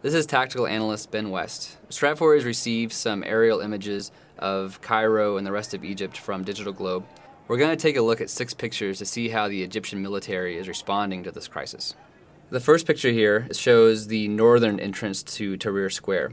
This is tactical analyst Ben West. Stratfor has received some aerial images of Cairo and the rest of Egypt from Digital Globe. We're going to take a look at 6 pictures to see how the Egyptian military is responding to this crisis. The first picture here shows the northern entrance to Tahrir Square.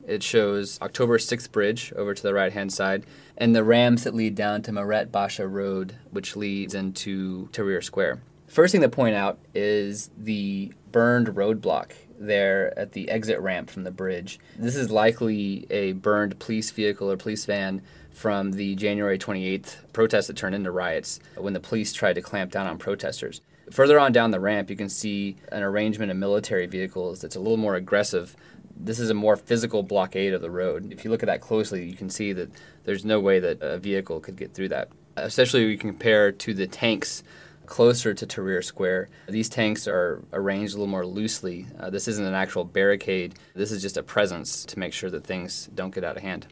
It shows October 6th Bridge over to the right-hand side and the ramps that lead down to Maret Basha Road, which leads into Tahrir Square. First thing to point out is the burned roadblock there at the exit ramp from the bridge. This is likely a burned police vehicle or police van from the January 28th protests that turned into riots when the police tried to clamp down on protesters. Further on down the ramp, you can see an arrangement of military vehicles that's a little more aggressive. This is a more physical blockade of the road. If you look at that closely, you can see that there's no way that a vehicle could get through that. Especially when you compare to the tanks closer to Tahrir Square. These tanks are arranged a little more loosely. This isn't an actual barricade. This is just a presence to make sure that things don't get out of hand.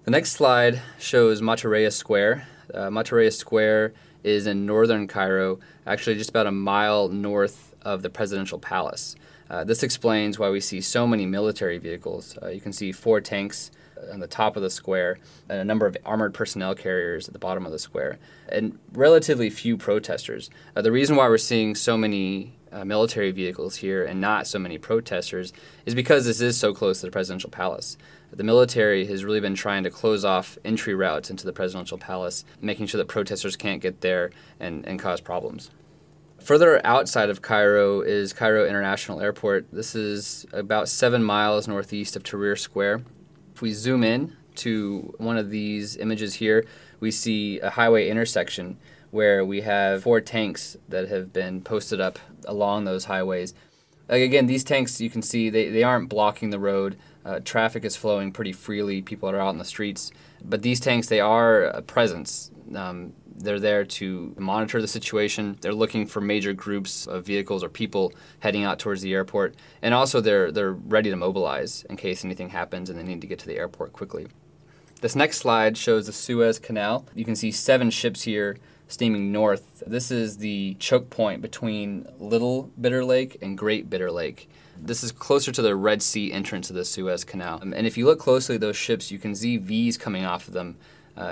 The next slide shows Matareya Square. Matareya Square is in northern Cairo, actually just about a mile north of the presidential palace. This explains why we see so many military vehicles. You can see 4 tanks on the top of the square and a number of armored personnel carriers at the bottom of the square, and relatively few protesters. The reason why we're seeing so many military vehicles here and not so many protesters is because this is so close to the presidential palace. The military has really been trying to close off entry routes into the presidential palace, making sure that protesters can't get there and cause problems. Further outside of Cairo is Cairo International Airport. This is about 7 miles northeast of Tahrir Square. If we zoom in to one of these images here, we see a highway intersection where we have 4 tanks that have been posted up along those highways. Again, these tanks, you can see, they aren't blocking the road. Traffic is flowing pretty freely. People are out in the streets. But these tanks, they are a presence. They're there to monitor the situation. They're looking for major groups of vehicles or people heading out towards the airport. And also they're ready to mobilize in case anything happens and they need to get to the airport quickly. This next slide shows the Suez Canal. You can see 7 ships here steaming north. This is the choke point between Little Bitter Lake and Great Bitter Lake. This is closer to the Red Sea entrance of the Suez Canal. And if you look closely at those ships, you can see V's coming off of them,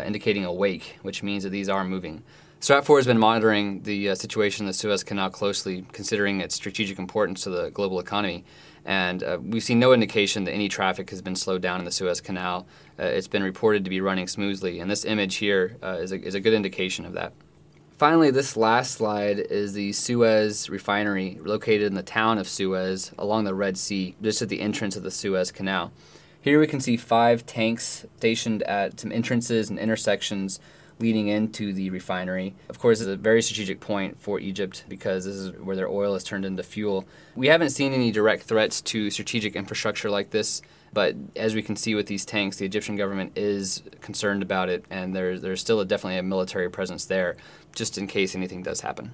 indicating a wake, which means that these are moving. Stratfor has been monitoring the situation in the Suez Canal closely, considering its strategic importance to the global economy. And we've seen no indication that any traffic has been slowed down in the Suez Canal. It's been reported to be running smoothly, and this image here is a good indication of that. Finally, this last slide is the Suez refinery located in the town of Suez along the Red Sea, just at the entrance of the Suez Canal. Here we can see 5 tanks stationed at some entrances and intersections leading into the refinery. Of course, it's a very strategic point for Egypt because this is where their oil is turned into fuel. We haven't seen any direct threats to strategic infrastructure like this, but as we can see with these tanks, the Egyptian government is concerned about it, and there's still definitely a military presence there just in case anything does happen.